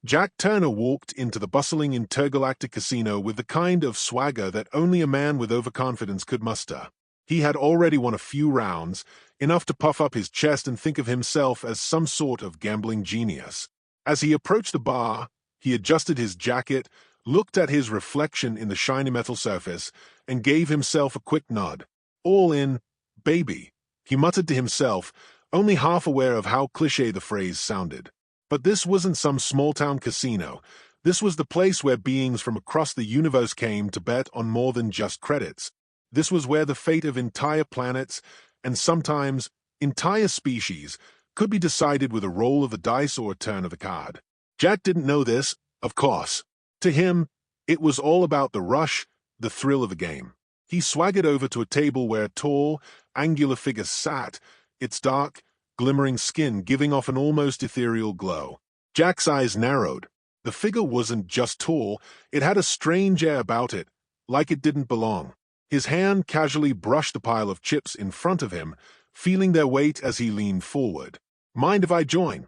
Jack Turner walked into the bustling intergalactic casino with the kind of swagger that only a man with overconfidence could muster. He had already won a few rounds, enough to puff up his chest and think of himself as some sort of gambling genius. As he approached the bar, he adjusted his jacket, looked at his reflection in the shiny metal surface, and gave himself a quick nod. "All in, baby," he muttered to himself, only half aware of how cliché the phrase sounded. But this wasn't some small-town casino. This was the place where beings from across the universe came to bet on more than just credits. This was where the fate of entire planets, and sometimes entire species, could be decided with a roll of the dice or a turn of the card. Jack didn't know this, of course. To him, it was all about the rush, the thrill of the game. He swaggered over to a table where a tall, angular figure sat, its dark, glimmering skin giving off an almost ethereal glow. Jack's eyes narrowed. The figure wasn't just tall, it had a strange air about it, like it didn't belong. His hand casually brushed the pile of chips in front of him, feeling their weight as he leaned forward. "Mind if I join?"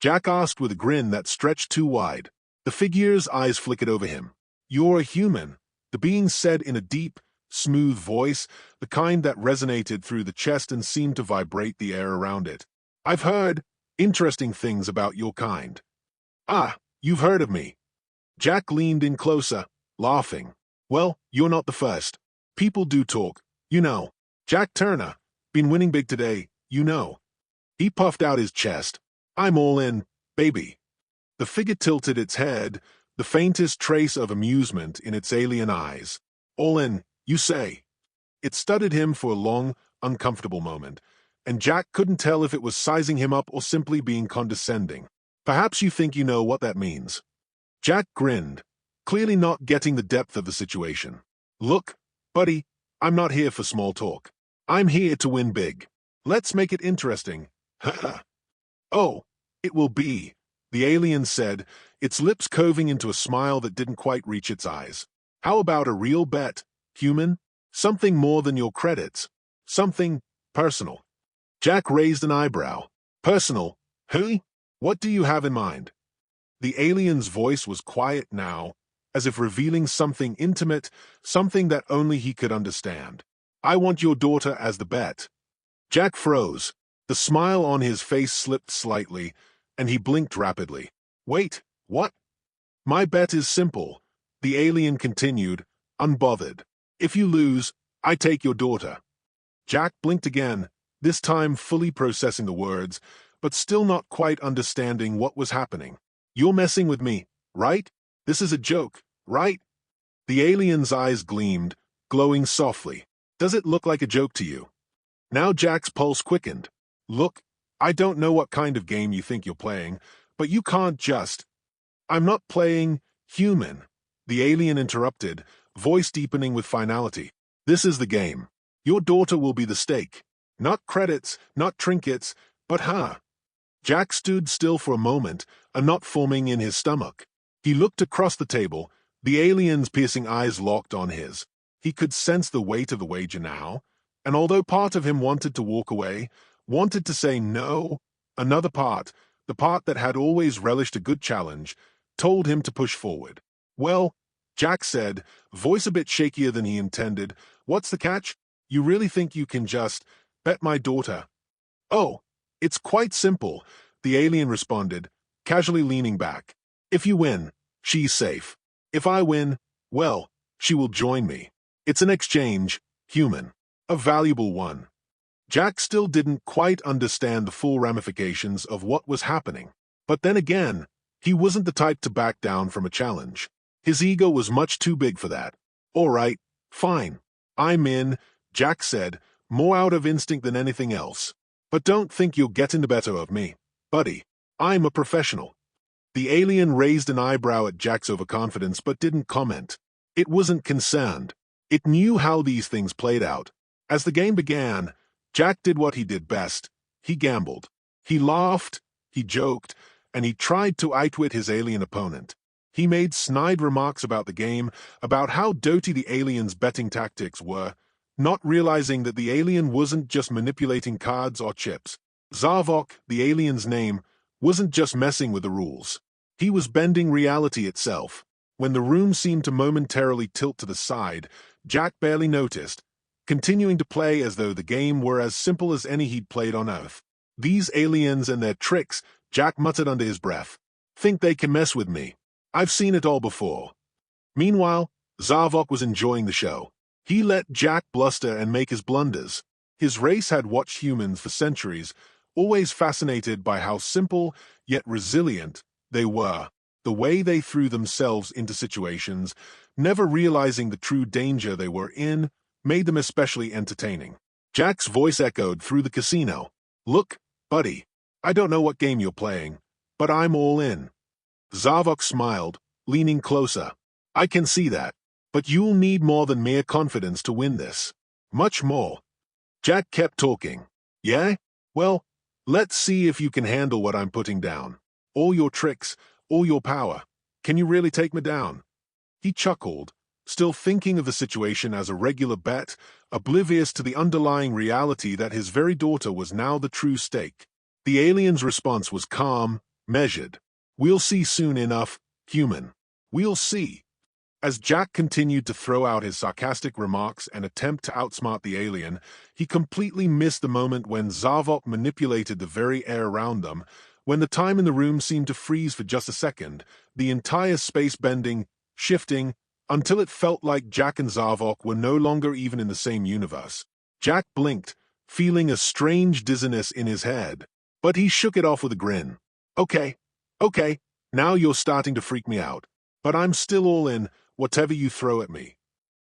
Jack asked with a grin that stretched too wide. The figure's eyes flickered over him. "You're a human," the being said in a deep, smooth voice, the kind that resonated through the chest and seemed to vibrate the air around it. "I've heard interesting things about your kind." "Ah, you've heard of me." Jack leaned in closer, laughing. "Well, you're not the first. People do talk, you know. Jack Turner, been winning big today, you know." He puffed out his chest. "I'm all in, baby." The figure tilted its head, the faintest trace of amusement in its alien eyes. "All in, you say?" It studied him for a long, uncomfortable moment, and Jack couldn't tell if it was sizing him up or simply being condescending. "Perhaps you think you know what that means." Jack grinned, clearly not getting the depth of the situation. "Look, buddy, I'm not here for small talk. I'm here to win big. Let's make it interesting." "Oh, it will be," the alien said, its lips curving into a smile that didn't quite reach its eyes. "How about a real bet, human? Something more than your credits. Something personal." Jack raised an eyebrow. "Personal? Huh? What do you have in mind?" The alien's voice was quiet now, as if revealing something intimate, something that only he could understand. "I want your daughter as the bet." Jack froze. The smile on his face slipped slightly, and he blinked rapidly. "Wait, what?" "My bet is simple," the alien continued, unbothered. "If you lose, I take your daughter." Jack blinked again, this time fully processing the words, but still not quite understanding what was happening. "You're messing with me, right? This is a joke, right?" The alien's eyes gleamed, glowing softly. "Does it look like a joke to you?" Now Jack's pulse quickened. "Look, I don't know what kind of game you think you're playing, but you can't just—" "I'm not playing human," the alien interrupted, voice deepening with finality. "This is the game. Your daughter will be the stake. Not credits, not trinkets, but her." Jack stood still for a moment, a knot forming in his stomach. He looked across the table, the alien's piercing eyes locked on his. He could sense the weight of the wager now, and although part of him wanted to walk away, wanted to say no, another part, the part that had always relished a good challenge, told him to push forward. "Well," Jack said, voice a bit shakier than he intended, "what's the catch? You really think you can just bet my daughter?" "Oh, it's quite simple," the alien responded, casually leaning back. "If you win, she's safe. If I win, well, she will join me. It's an exchange, human. A valuable one." Jack still didn't quite understand the full ramifications of what was happening. But then again, he wasn't the type to back down from a challenge. His ego was much too big for that. "All right, fine. I'm in," Jack said, more out of instinct than anything else. "But don't think you're getting the better of me, buddy. I'm a professional." The alien raised an eyebrow at Jack's overconfidence but didn't comment. It wasn't concerned. It knew how these things played out. As the game began, Jack did what he did best. He gambled. He laughed, he joked, and he tried to outwit his alien opponent. He made snide remarks about the game, about how dirty the alien's betting tactics were, not realizing that the alien wasn't just manipulating cards or chips. Zavok, the alien's name, wasn't just messing with the rules. He was bending reality itself. When the room seemed to momentarily tilt to the side, Jack barely noticed, continuing to play as though the game were as simple as any he'd played on Earth. These aliens and their tricks, Jack muttered under his breath. Think they can mess with me. I've seen it all before. Meanwhile, Zavok was enjoying the show. He let Jack bluster and make his blunders. His race had watched humans for centuries, always fascinated by how simple, yet resilient, they were. The way they threw themselves into situations, never realizing the true danger they were in, made them especially entertaining. Jack's voice echoed through the casino. Look, buddy, I don't know what game you're playing, but I'm all in. Zavok smiled, leaning closer. I can see that, but you'll need more than mere confidence to win this. Much more. Jack kept talking. Yeah? Well, let's see if you can handle what I'm putting down. All your tricks, all your power. Can you really take me down? He chuckled, still thinking of the situation as a regular bet, oblivious to the underlying reality that his very daughter was now the true stake. The alien's response was calm, measured. We'll see soon enough, human. We'll see. As Jack continued to throw out his sarcastic remarks and attempt to outsmart the alien, he completely missed the moment when Zavok manipulated the very air around them. When the time in the room seemed to freeze for just a second, the entire space bending, shifting, until it felt like Jack and Zavok were no longer even in the same universe. Jack blinked, feeling a strange dizziness in his head, but he shook it off with a grin. Okay, now you're starting to freak me out, but I'm still all in, whatever you throw at me.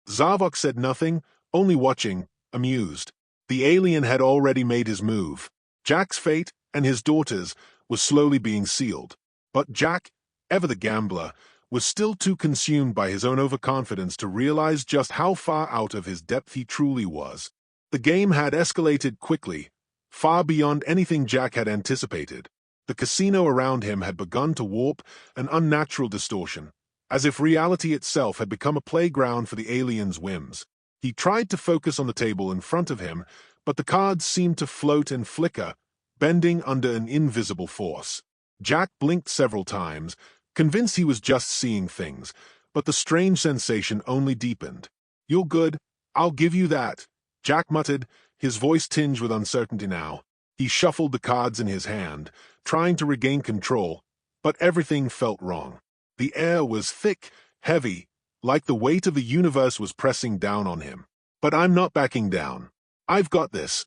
Zavok said nothing, only watching, amused. The alien had already made his move. Jack's fate, and his daughter's, was slowly being sealed. But Jack, ever the gambler, was still too consumed by his own overconfidence to realize just how far out of his depth he truly was. The game had escalated quickly, far beyond anything Jack had anticipated. The casino around him had begun to warp, an unnatural distortion, as if reality itself had become a playground for the alien's whims. He tried to focus on the table in front of him, but the cards seemed to float and flicker, bending under an invisible force. Jack blinked several times, convinced he was just seeing things, but the strange sensation only deepened. You're good, I'll give you that, Jack muttered, his voice tinged with uncertainty now. He shuffled the cards in his hand, trying to regain control, but everything felt wrong. The air was thick, heavy, like the weight of the universe was pressing down on him. But I'm not backing down. I've got this.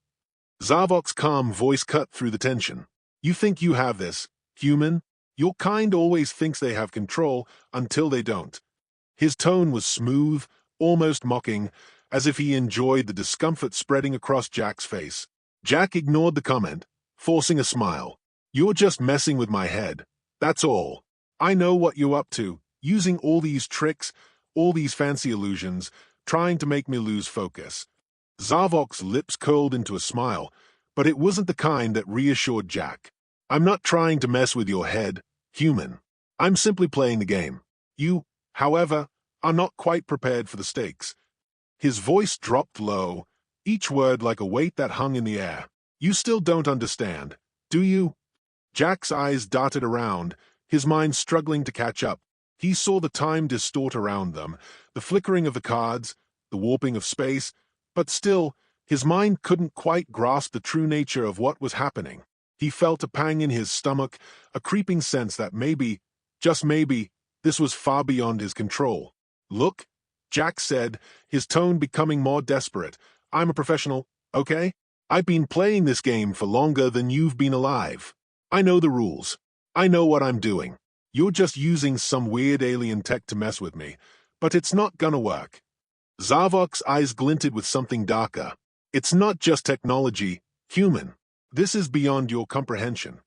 Zavok's calm voice cut through the tension. You think you have this, human? Your kind always thinks they have control until they don't. His tone was smooth, almost mocking, as if he enjoyed the discomfort spreading across Jack's face. Jack ignored the comment, forcing a smile. You're just messing with my head. That's all. I know what you're up to, using all these tricks, all these fancy illusions, trying to make me lose focus. Zavok's lips curled into a smile, but it wasn't the kind that reassured Jack. I'm not trying to mess with your head, human. I'm simply playing the game. You, however, are not quite prepared for the stakes. His voice dropped low, each word like a weight that hung in the air. You still don't understand, do you? Jack's eyes darted around, his mind struggling to catch up. He saw the time distort around them, the flickering of the cards, the warping of space, but still, his mind couldn't quite grasp the true nature of what was happening. He felt a pang in his stomach, a creeping sense that maybe, just maybe, this was far beyond his control. Look, Jack said, his tone becoming more desperate. I'm a professional, okay? I've been playing this game for longer than you've been alive. I know the rules. I know what I'm doing. You're just using some weird alien tech to mess with me, but it's not gonna work. Zavok's eyes glinted with something darker. It's not just technology, human. This is beyond your comprehension.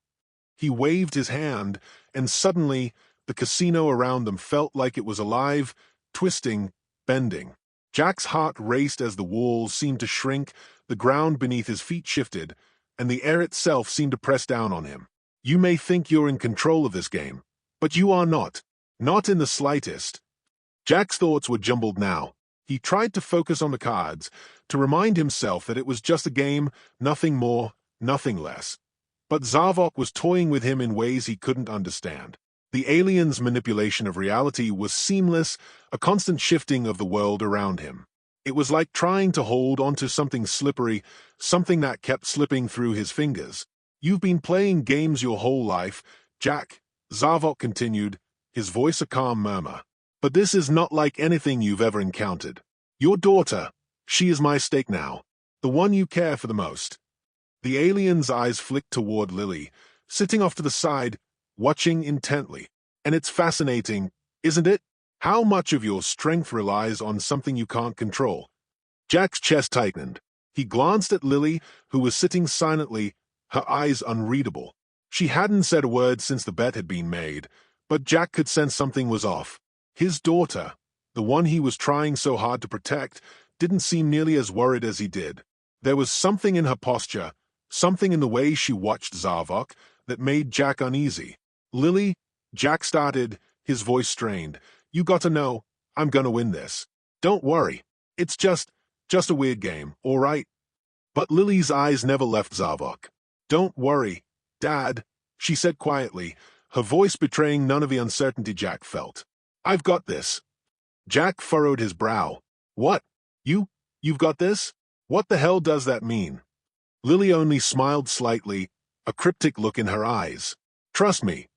He waved his hand, and suddenly, the casino around them felt like it was alive, twisting, bending. Jack's heart raced as the walls seemed to shrink, the ground beneath his feet shifted, and the air itself seemed to press down on him. You may think you're in control of this game, but you are not. Not in the slightest. Jack's thoughts were jumbled now. He tried to focus on the cards, to remind himself that it was just a game, nothing more, nothing less. But Zavok was toying with him in ways he couldn't understand. The alien's manipulation of reality was seamless, a constant shifting of the world around him. It was like trying to hold onto something slippery, something that kept slipping through his fingers. "You've been playing games your whole life, Jack," Zavok continued, his voice a calm murmur. "But this is not like anything you've ever encountered. Your daughter, she is my stake now, the one you care for the most." The alien's eyes flicked toward Lily, sitting off to the side, watching intently. "And it's fascinating, isn't it? How much of your strength relies on something you can't control?" Jack's chest tightened. He glanced at Lily, who was sitting silently, her eyes unreadable. She hadn't said a word since the bet had been made, but Jack could sense something was off. His daughter, the one he was trying so hard to protect, didn't seem nearly as worried as he did. There was something in her posture, something in the way she watched Zavok, that made Jack uneasy. "Lily," Jack started, his voice strained, "you got to know, I'm gonna win this. Don't worry. It's just a weird game, all right?" But Lily's eyes never left Zavok. "Don't worry, Dad," she said quietly, her voice betraying none of the uncertainty Jack felt. "I've got this." Jack furrowed his brow. "What? You've got this? What the hell does that mean?" Lily only smiled slightly, a cryptic look in her eyes. "Trust me."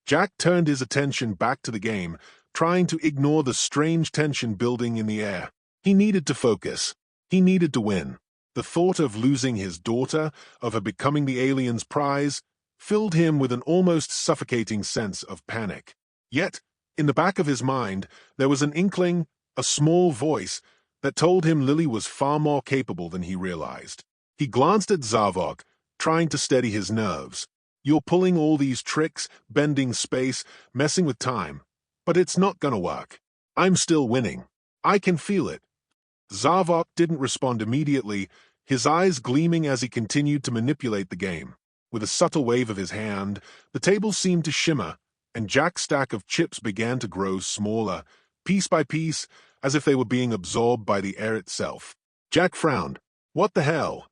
Jack turned his attention back to the game, trying to ignore the strange tension building in the air. He needed to focus. He needed to win. The thought of losing his daughter, of her becoming the alien's prize, filled him with an almost suffocating sense of panic. Yet, in the back of his mind, there was an inkling, a small voice, that told him Lily was far more capable than he realized. He glanced at Zavok, trying to steady his nerves. "You're pulling all these tricks, bending space, messing with time. But it's not gonna work. I'm still winning. I can feel it." Zavok didn't respond immediately, his eyes gleaming as he continued to manipulate the game. With a subtle wave of his hand, the table seemed to shimmer, and Jack's stack of chips began to grow smaller, piece by piece, as if they were being absorbed by the air itself. Jack frowned. "What the hell?"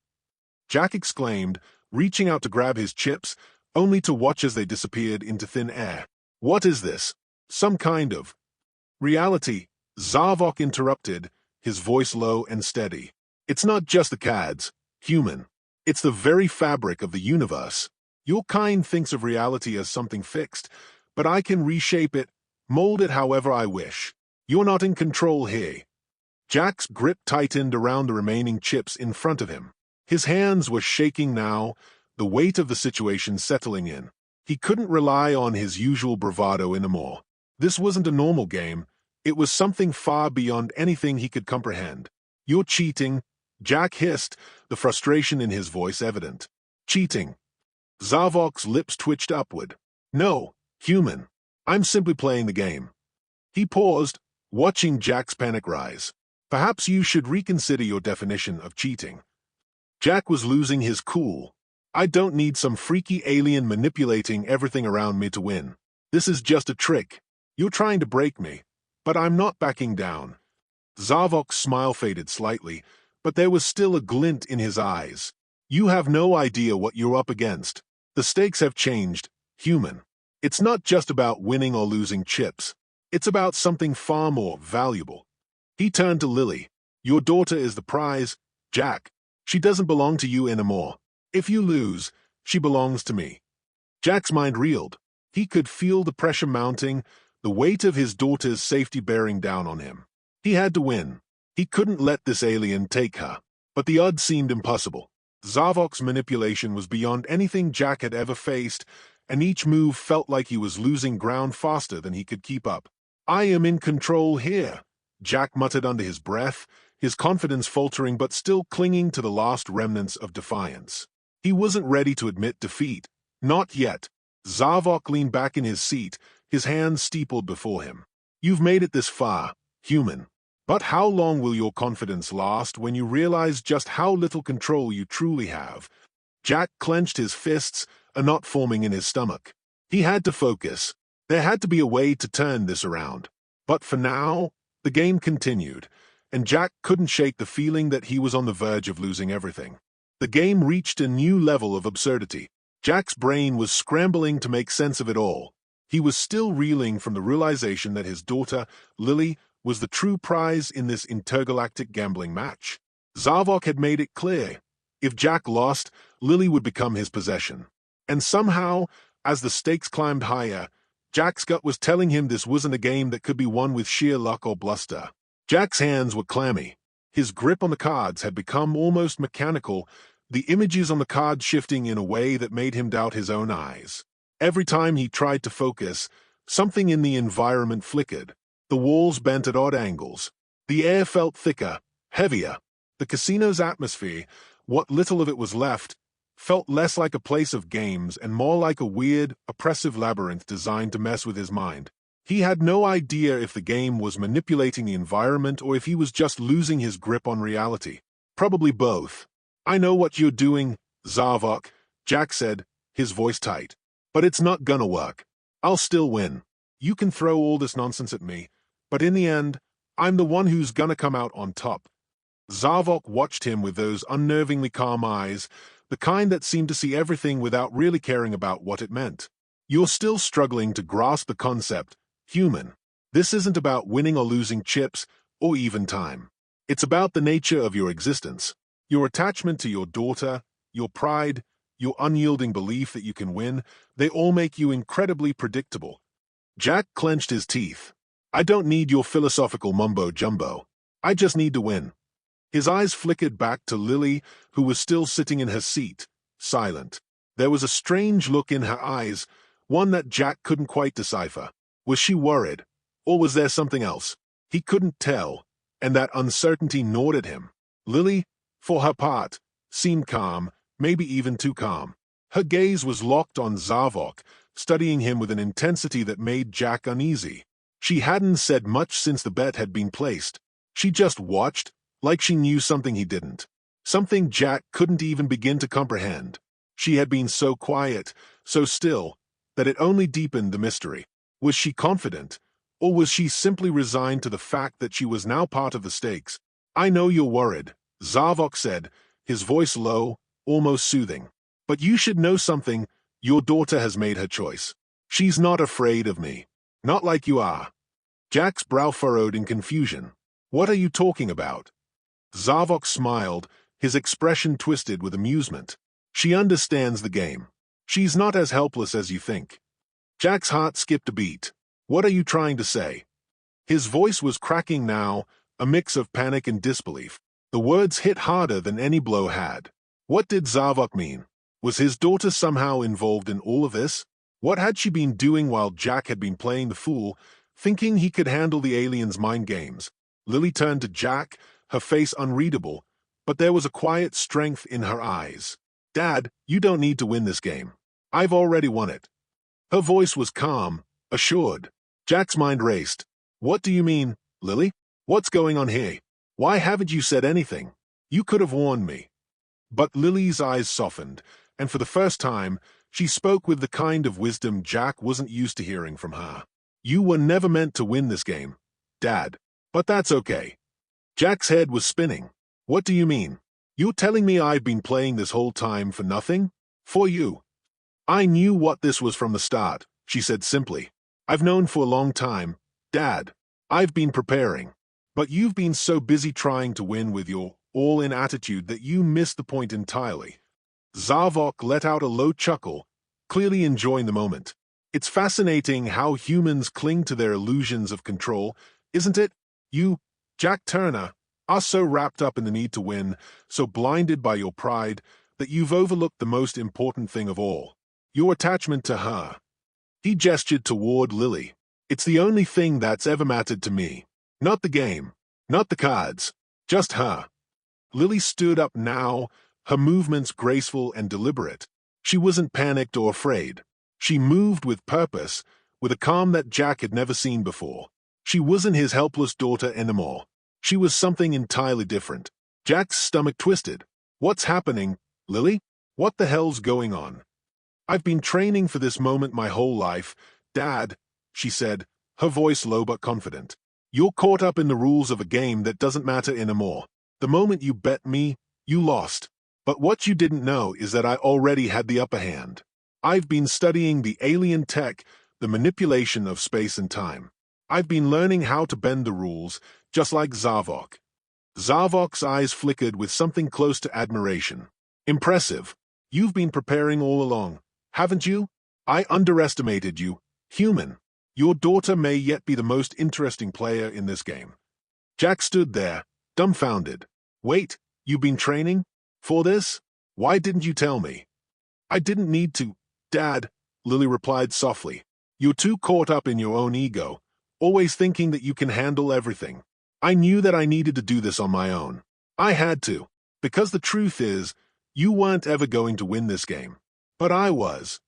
Jack exclaimed, reaching out to grab his chips, only to watch as they disappeared into thin air. "What is this? Some kind of reality?" Zavok interrupted, his voice low and steady. "It's not just the CADs, human. It's the very fabric of the universe. Your kind thinks of reality as something fixed, but I can reshape it, mold it however I wish. You're not in control here." Jack's grip tightened around the remaining chips in front of him. His hands were shaking now, the weight of the situation settling in. He couldn't rely on his usual bravado anymore. This wasn't a normal game. It was something far beyond anything he could comprehend. "You're cheating," Jack hissed, the frustration in his voice evident. "Cheating." Zavok's lips twitched upward. "No, human. I'm simply playing the game." He paused, watching Jack's panic rise. "Perhaps you should reconsider your definition of cheating." Jack was losing his cool. "I don't need some freaky alien manipulating everything around me to win. This is just a trick. You're trying to break me, but I'm not backing down." Zavok's smile faded slightly, but there was still a glint in his eyes. "You have no idea what you're up against. The stakes have changed, human. It's not just about winning or losing chips. It's about something far more valuable." He turned to Lily. "Your daughter is the prize, Jack. She doesn't belong to you anymore. If you lose, she belongs to me." Jack's mind reeled. He could feel the pressure mounting, the weight of his daughter's safety bearing down on him. He had to win. He couldn't let this alien take her. But the odds seemed impossible. Zavok's manipulation was beyond anything Jack had ever faced, and each move felt like he was losing ground faster than he could keep up. "I am in control here," Jack muttered under his breath, his confidence faltering but still clinging to the last remnants of defiance. He wasn't ready to admit defeat. Not yet. Zavok leaned back in his seat, his hands steepled before him. "You've made it this far, human. But how long will your confidence last when you realize just how little control you truly have?" Jack clenched his fists, a knot forming in his stomach. He had to focus. There had to be a way to turn this around. But for now, the game continued, and Jack couldn't shake the feeling that he was on the verge of losing everything. The game reached a new level of absurdity. Jack's brain was scrambling to make sense of it all. He was still reeling from the realization that his daughter, Lily, was the true prize in this intergalactic gambling match. Zavok had made it clear. If Jack lost, Lily would become his possession. And somehow, as the stakes climbed higher, Jack's gut was telling him this wasn't a game that could be won with sheer luck or bluster. Jack's hands were clammy. His grip on the cards had become almost mechanical, the images on the cards shifting in a way that made him doubt his own eyes. Every time he tried to focus, something in the environment flickered. The walls bent at odd angles. The air felt thicker, heavier. The casino's atmosphere, what little of it was left, felt less like a place of games and more like a weird, oppressive labyrinth designed to mess with his mind. He had no idea if the game was manipulating the environment or if he was just losing his grip on reality. Probably both. "I know what you're doing, Zavok," Jack said, his voice tight. "But it's not gonna work. I'll still win. You can throw all this nonsense at me, but in the end, I'm the one who's gonna come out on top." Zavok watched him with those unnervingly calm eyes, the kind that seemed to see everything without really caring about what it meant. "You're still struggling to grasp the concept, human. This isn't about winning or losing chips, or even time. It's about the nature of your existence. Your attachment to your daughter, your pride, your unyielding belief that you can win, they all make you incredibly predictable." Jack clenched his teeth. "I don't need your philosophical mumbo-jumbo. I just need to win." His eyes flickered back to Lily, who was still sitting in her seat, silent. There was a strange look in her eyes, one that Jack couldn't quite decipher. Was she worried? Or was there something else? He couldn't tell, and that uncertainty gnawed at him. Lily, for her part, seemed calm, maybe even too calm. Her gaze was locked on Zavok, studying him with an intensity that made Jack uneasy. She hadn't said much since the bet had been placed. She just watched, like she knew something he didn't. Something Jack couldn't even begin to comprehend. She had been so quiet, so still, that it only deepened the mystery. Was she confident, or was she simply resigned to the fact that she was now part of the stakes? "I know you're worried," Zavok said, his voice low, almost soothing. "But you should know something. Your daughter has made her choice. She's not afraid of me. Not like you are." Jack's brow furrowed in confusion. "What are you talking about?" Zavok smiled, his expression twisted with amusement. "She understands the game. She's not as helpless as you think." Jack's heart skipped a beat. "What are you trying to say?" His voice was cracking now, a mix of panic and disbelief. The words hit harder than any blow had. What did Zavok mean? Was his daughter somehow involved in all of this? What had she been doing while Jack had been playing the fool, thinking he could handle the alien's mind games? Lily turned to Jack, her face unreadable, but there was a quiet strength in her eyes. "Dad, you don't need to win this game. I've already won it." Her voice was calm, assured. Jack's mind raced. "What do you mean, Lily? What's going on here? Why haven't you said anything? You could have warned me." But Lily's eyes softened, and for the first time, she spoke with the kind of wisdom Jack wasn't used to hearing from her. "You were never meant to win this game, Dad. But that's okay." Jack's head was spinning. "What do you mean? You're telling me I've been playing this whole time for nothing? For you?" "I knew what this was from the start," she said simply. "I've known for a long time, Dad. I've been preparing. But you've been so busy trying to win with your all-in attitude that you missed the point entirely." Zavok let out a low chuckle, clearly enjoying the moment. "It's fascinating how humans cling to their illusions of control, isn't it? You, Jack Turner, are so wrapped up in the need to win, so blinded by your pride, that you've overlooked the most important thing of all. Your attachment to her." He gestured toward Lily. "It's the only thing that's ever mattered to me. Not the game, not the cards, just her." Lily stood up now, her movements graceful and deliberate. She wasn't panicked or afraid. She moved with purpose, with a calm that Jack had never seen before. She wasn't his helpless daughter anymore. She was something entirely different. Jack's stomach twisted. "What's happening, Lily? What the hell's going on?" "I've been training for this moment my whole life, Dad," she said, her voice low but confident. "You're caught up in the rules of a game that doesn't matter anymore. The moment you bet me, you lost. But what you didn't know is that I already had the upper hand. I've been studying the alien tech, the manipulation of space and time. I've been learning how to bend the rules, just like Zavok. Zavok's eyes flickered with something close to admiration. Impressive. You've been preparing all along, haven't you? I underestimated you, human. Your daughter may yet be the most interesting player in this game. Jack stood there, dumbfounded. Wait, you've been training? For this? Why didn't you tell me? I didn't need to, Dad, Lily replied softly. You're too caught up in your own ego, always thinking that you can handle everything. I knew that I needed to do this on my own. I had to, because the truth is, you weren't ever going to win this game. But I was.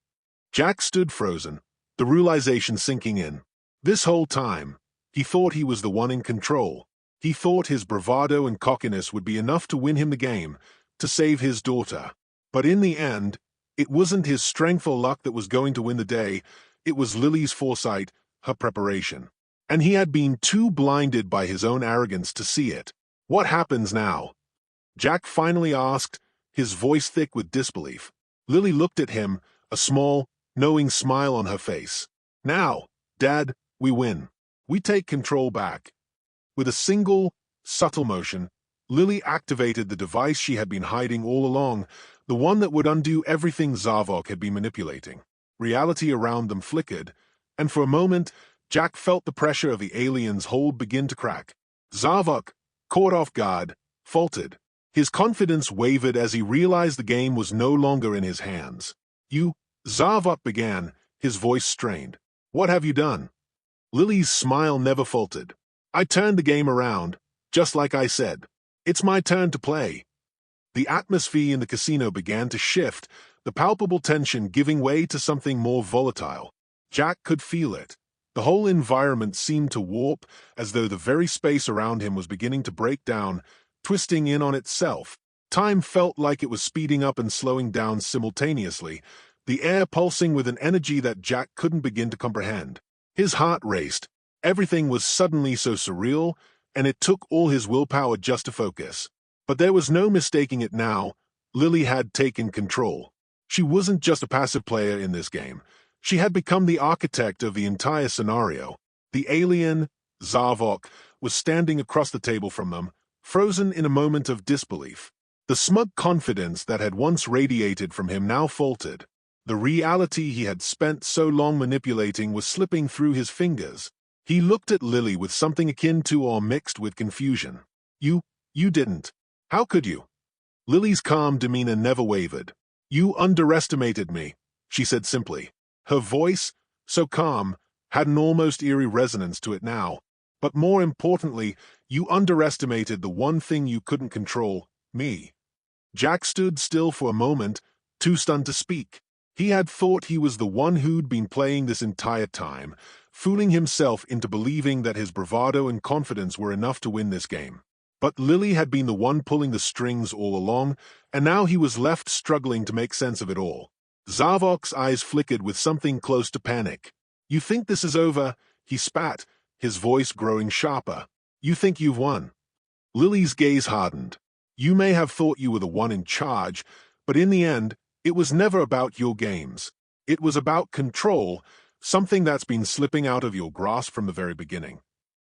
Jack stood frozen, the realization sinking in. This whole time, he thought he was the one in control. He thought his bravado and cockiness would be enough to win him the game, to save his daughter. But in the end, it wasn't his strength or luck that was going to win the day, it was Lily's foresight, her preparation. And he had been too blinded by his own arrogance to see it. What happens now? Jack finally asked, his voice thick with disbelief. Lily looked at him, a small, knowing smile on her face. Now, Dad, we win. We take control back. With a single, subtle motion, Lily activated the device she had been hiding all along, the one that would undo everything Zavok had been manipulating. Reality around them flickered, and for a moment, Jack felt the pressure of the alien's hold begin to crack. Zavok, caught off guard, faltered. His confidence wavered as he realized the game was no longer in his hands. You, Zavok began, his voice strained. What have you done? Lily's smile never faltered. I turned the game around, just like I said. It's my turn to play. The atmosphere in the casino began to shift, the palpable tension giving way to something more volatile. Jack could feel it. The whole environment seemed to warp, as though the very space around him was beginning to break down, twisting in on itself. Time felt like it was speeding up and slowing down simultaneously, the air pulsing with an energy that Jack couldn't begin to comprehend. His heart raced. Everything was suddenly so surreal, and it took all his willpower just to focus. But there was no mistaking it now. Lily had taken control. She wasn't just a passive player in this game. She had become the architect of the entire scenario. The alien, Zavok, was standing across the table from them, frozen in a moment of disbelief. The smug confidence that had once radiated from him now faltered. The reality he had spent so long manipulating was slipping through his fingers. He looked at Lily with something akin to or mixed with confusion. You didn't. How could you? Lily's calm demeanor never wavered. You underestimated me, she said simply. Her voice, so calm, had an almost eerie resonance to it now. But more importantly, you underestimated the one thing you couldn't control, me. Jack stood still for a moment, too stunned to speak. He had thought he was the one who'd been playing this entire time, fooling himself into believing that his bravado and confidence were enough to win this game. But Lily had been the one pulling the strings all along, and now he was left struggling to make sense of it all. Zavok's eyes flickered with something close to panic. You think this is over? He spat, his voice growing sharper. You think you've won? Lily's gaze hardened. You may have thought you were the one in charge, but in the end, it was never about your games. It was about control, something that's been slipping out of your grasp from the very beginning.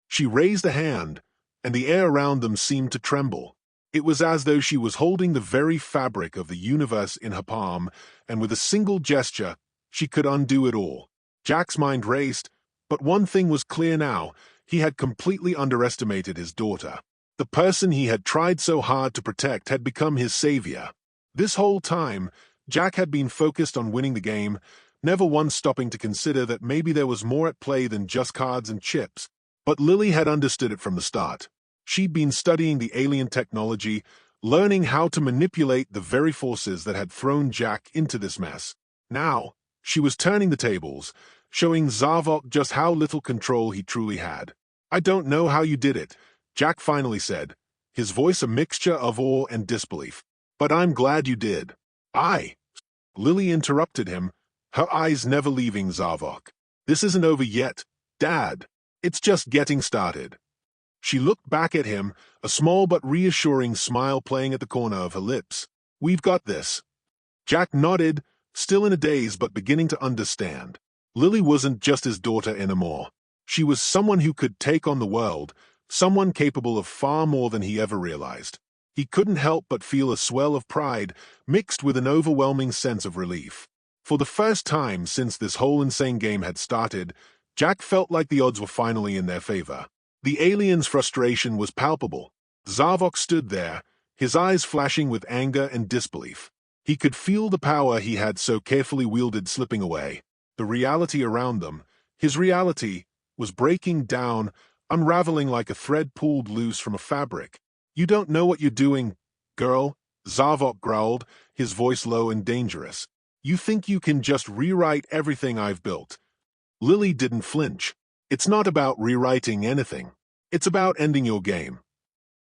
She raised a hand, and the air around them seemed to tremble. It was as though she was holding the very fabric of the universe in her palm, and with a single gesture, she could undo it all. Jack's mind raced, but one thing was clear now. He had completely underestimated his daughter. The person he had tried so hard to protect had become his savior. This whole time, Jack had been focused on winning the game, never once stopping to consider that maybe there was more at play than just cards and chips. But Lily had understood it from the start. She'd been studying the alien technology, learning how to manipulate the very forces that had thrown Jack into this mess. Now, she was turning the tables, showing Zavok just how little control he truly had. I don't know how you did it, Jack finally said, his voice a mixture of awe and disbelief. But I'm glad you did. Lily interrupted him, her eyes never leaving Zavok. This isn't over yet, Dad. It's just getting started. She looked back at him, a small but reassuring smile playing at the corner of her lips. We've got this. Jack nodded, still in a daze but beginning to understand. Lily wasn't just his daughter anymore. She was someone who could take on the world, someone capable of far more than he ever realized. He couldn't help but feel a swell of pride mixed with an overwhelming sense of relief. For the first time since this whole insane game had started, Jack felt like the odds were finally in their favor. The alien's frustration was palpable. Zavok stood there, his eyes flashing with anger and disbelief. He could feel the power he had so carefully wielded slipping away. The reality around them, his reality, was breaking down, unraveling like a thread pulled loose from a fabric. "You don't know what you're doing, girl," Zavok growled, his voice low and dangerous. "You think you can just rewrite everything I've built." Lily didn't flinch. "It's not about rewriting anything. It's about ending your game."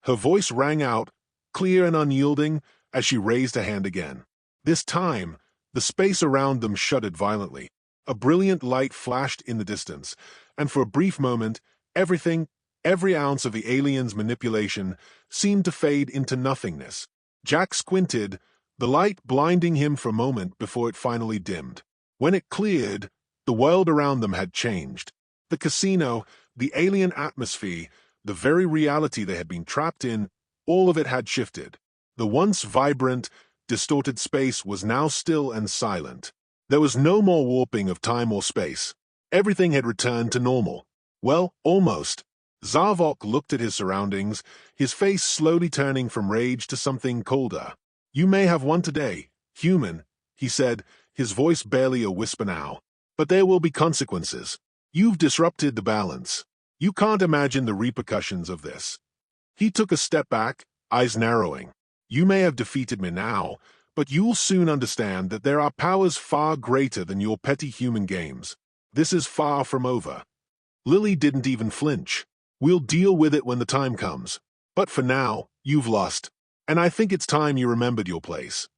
Her voice rang out, clear and unyielding, as she raised a hand again. This time, the space around them shuddered violently. A brilliant light flashed in the distance, and for a brief moment, every ounce of the alien's manipulation seemed to fade into nothingness. Jack squinted, the light blinding him for a moment before it finally dimmed. When it cleared, the world around them had changed. The casino, the alien atmosphere, the very reality they had been trapped in, all of it had shifted. The once vibrant, distorted space was now still and silent. There was no more warping of time or space. Everything had returned to normal. Well, almost. Zavok looked at his surroundings, his face slowly turning from rage to something colder. "You may have won today, human," he said, his voice barely a whisper now. "But there will be consequences. You've disrupted the balance. You can't imagine the repercussions of this." He took a step back, eyes narrowing. "You may have defeated me now, but you'll soon understand that there are powers far greater than your petty human games. This is far from over." Lily didn't even flinch. "We'll deal with it when the time comes. But for now, you've lost. And I think it's time you remembered your place."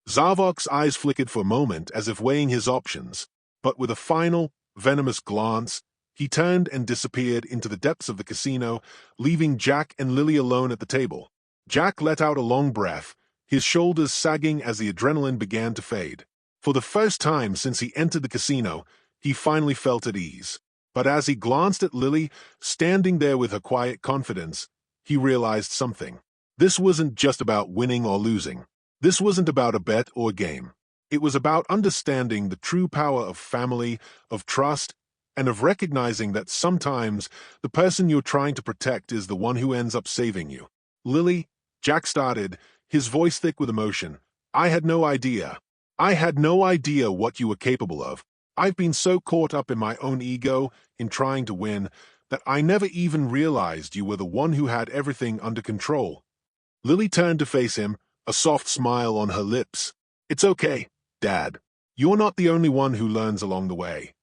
Zavok's eyes flickered for a moment as if weighing his options, but with a final, venomous glance, he turned and disappeared into the depths of the casino, leaving Jack and Lily alone at the table. Jack let out a long breath, his shoulders sagging as the adrenaline began to fade. For the first time since he entered the casino, he finally felt at ease. But as he glanced at Lily, standing there with her quiet confidence, he realized something. This wasn't just about winning or losing. This wasn't about a bet or a game. It was about understanding the true power of family, of trust, and of recognizing that sometimes the person you're trying to protect is the one who ends up saving you. "Lily," Jack started, his voice thick with emotion, I had no idea what you were capable of. I've been so caught up in my own ego, in trying to win, that I never even realized you were the one who had everything under control." Lily turned to face him, a soft smile on her lips. "It's okay, Dad. You're not the only one who learns along the way."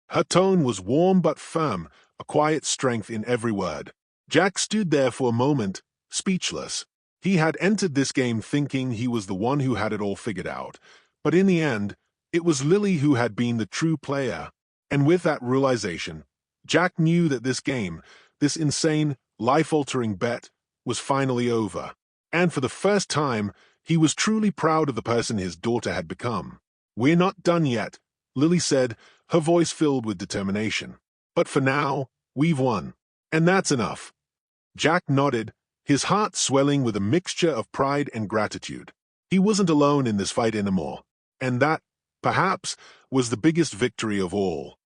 Her tone was warm but firm, a quiet strength in every word. Jack stood there for a moment, speechless. He had entered this game thinking he was the one who had it all figured out, but in the end, it was Lily who had been the true player. And with that realization, Jack knew that this game, this insane, life-altering bet, was finally over. And for the first time, he was truly proud of the person his daughter had become. "We're not done yet," Lily said, her voice filled with determination. "But for now, we've won. And that's enough." Jack nodded, his heart swelling with a mixture of pride and gratitude. He wasn't alone in this fight anymore. And that, perhaps, was the biggest victory of all.